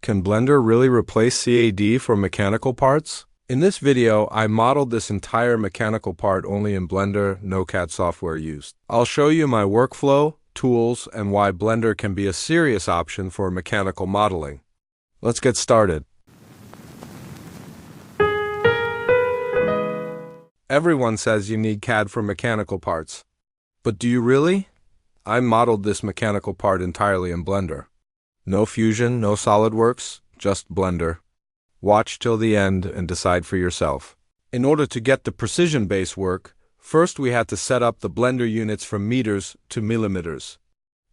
Can Blender really replace CAD for mechanical parts? In this video, I modeled this entire mechanical part only in Blender, no CAD software used. I'll show you my workflow, tools, and why Blender can be a serious option for mechanical modeling. Let's get started. Everyone says you need CAD for mechanical parts. But do you really? I modeled this mechanical part entirely in Blender. No Fusion, no SolidWorks, just Blender. Watch till the end and decide for yourself. In order to get the precision-based work, first we had to set up the Blender units from meters to millimeters.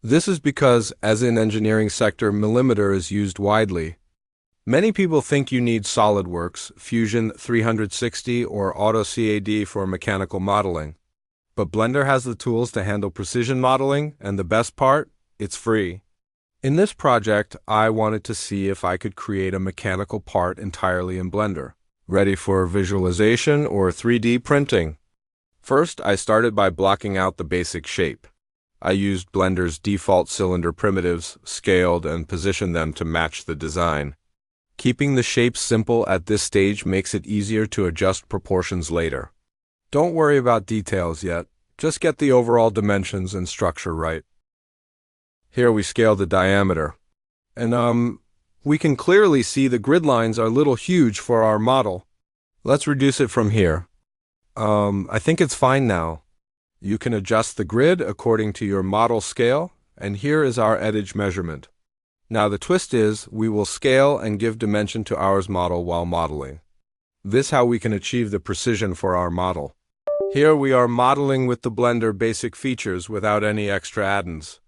This is because, as in engineering sector, millimeter is used widely. Many people think you need SolidWorks, Fusion 360, or AutoCAD for mechanical modeling. But Blender has the tools to handle precision modeling, and the best part, it's free. In this project, I wanted to see if I could create a mechanical part entirely in Blender, ready for visualization or 3D printing. First, I started by blocking out the basic shape. I used Blender's default cylinder primitives, scaled, and positioned them to match the design. Keeping the shape simple at this stage makes it easier to adjust proportions later. Don't worry about details yet, just get the overall dimensions and structure right. Here we scale the diameter. And we can clearly see the grid lines are a little huge for our model. Let's reduce it from here. I think it's fine now. You can adjust the grid according to your model scale, and here is our edge measurement. Now the twist is, we will scale and give dimension to our model while modeling. This is how we can achieve the precision for our model. Here we are modeling with the Blender basic features without any extra add-ins.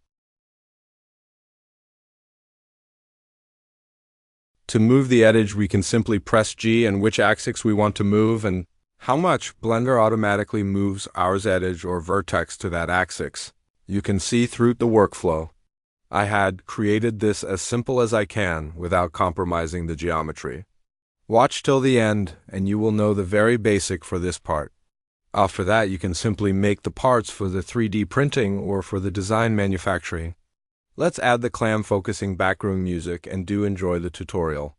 To move the edge, we can simply press G and which axis we want to move and how much. Blender automatically moves our edge or vertex to that axis. You can see through the workflow. I had created this as simple as I can without compromising the geometry. Watch till the end and you will know the very basic for this part. After that, you can simply make the parts for the 3D printing or for the design manufacturing. Let's add the clam focusing background music and do enjoy the tutorial.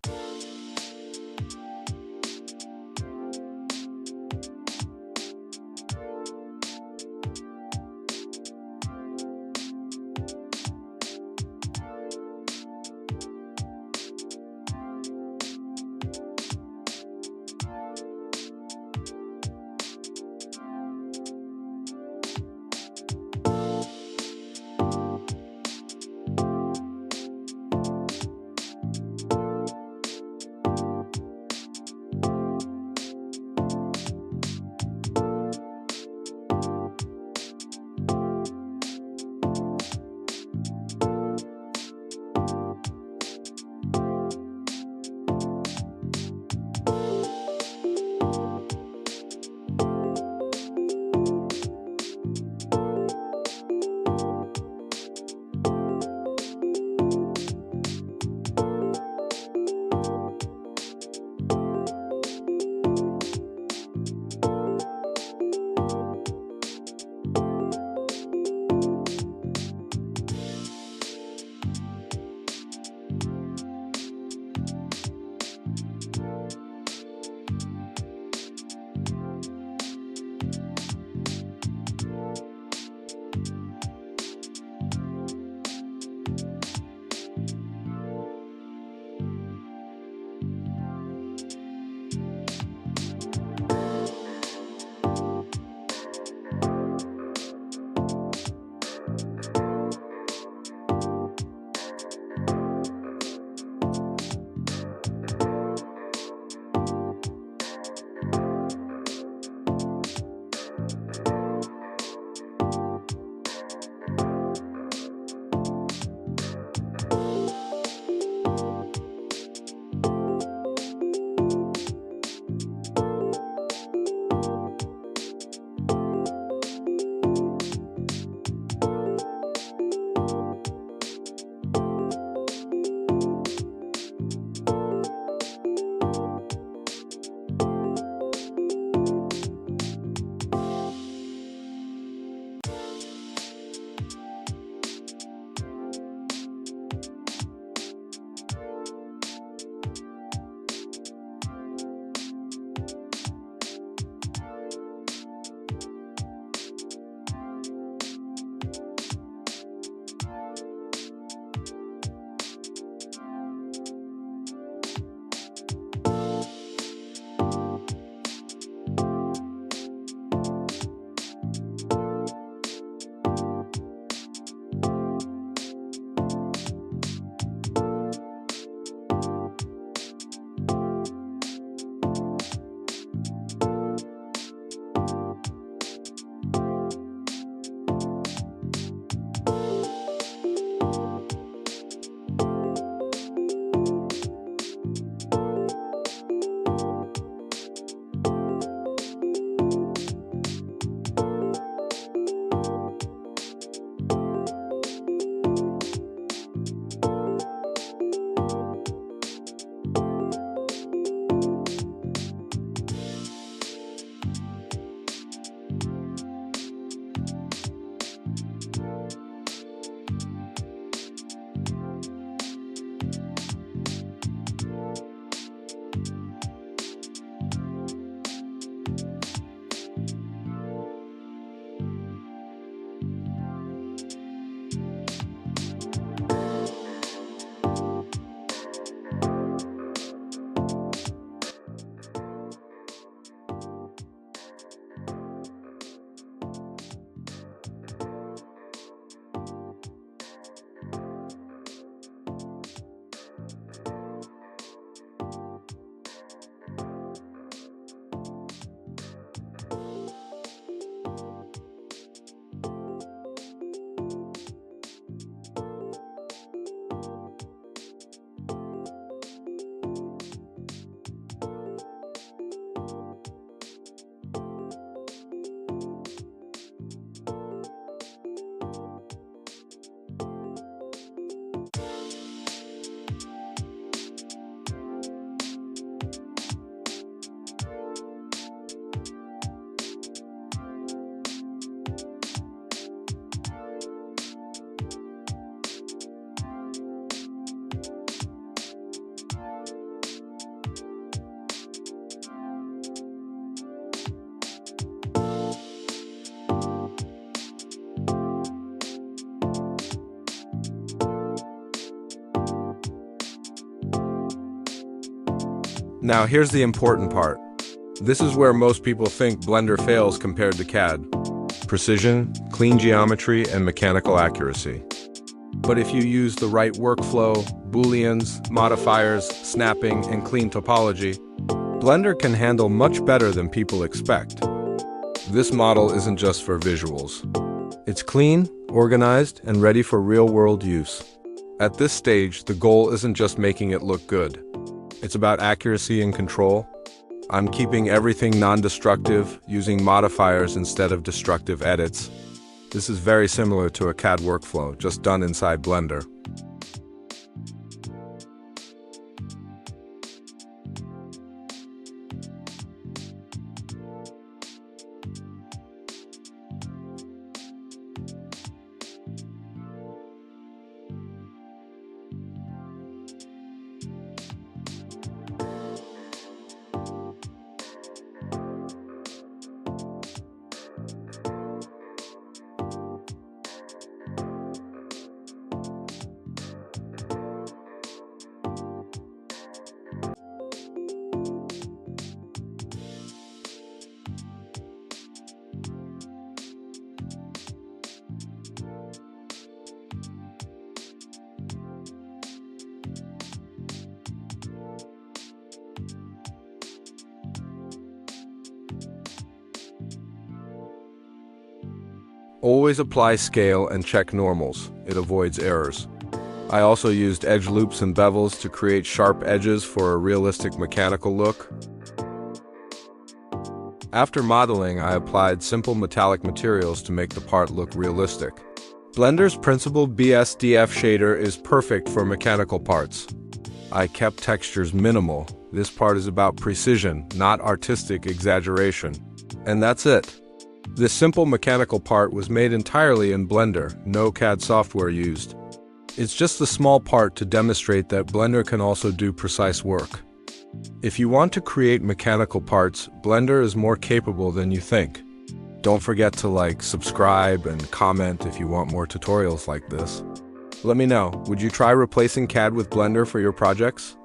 Now here's the important part. This is where most people think Blender fails compared to CAD. Precision, clean geometry, and mechanical accuracy. But if you use the right workflow, booleans, modifiers, snapping, and clean topology, Blender can handle much better than people expect. This model isn't just for visuals. It's clean, organized, and ready for real-world use. At this stage, the goal isn't just making it look good. It's about accuracy and control. I'm keeping everything non-destructive, using modifiers instead of destructive edits. This is very similar to a CAD workflow, just done inside Blender. Always apply scale and check normals. It avoids errors. I also used edge loops and bevels to create sharp edges for a realistic mechanical look. After modeling, I applied simple metallic materials to make the part look realistic. Blender's principal BSDF shader is perfect for mechanical parts. I kept textures minimal. This part is about precision, not artistic exaggeration. And that's it. This simple mechanical part was made entirely in Blender, no CAD software used. It's just a small part to demonstrate that Blender can also do precise work. If you want to create mechanical parts, Blender is more capable than you think. Don't forget to like, subscribe, and comment if you want more tutorials like this. Let me know, would you try replacing CAD with Blender for your projects?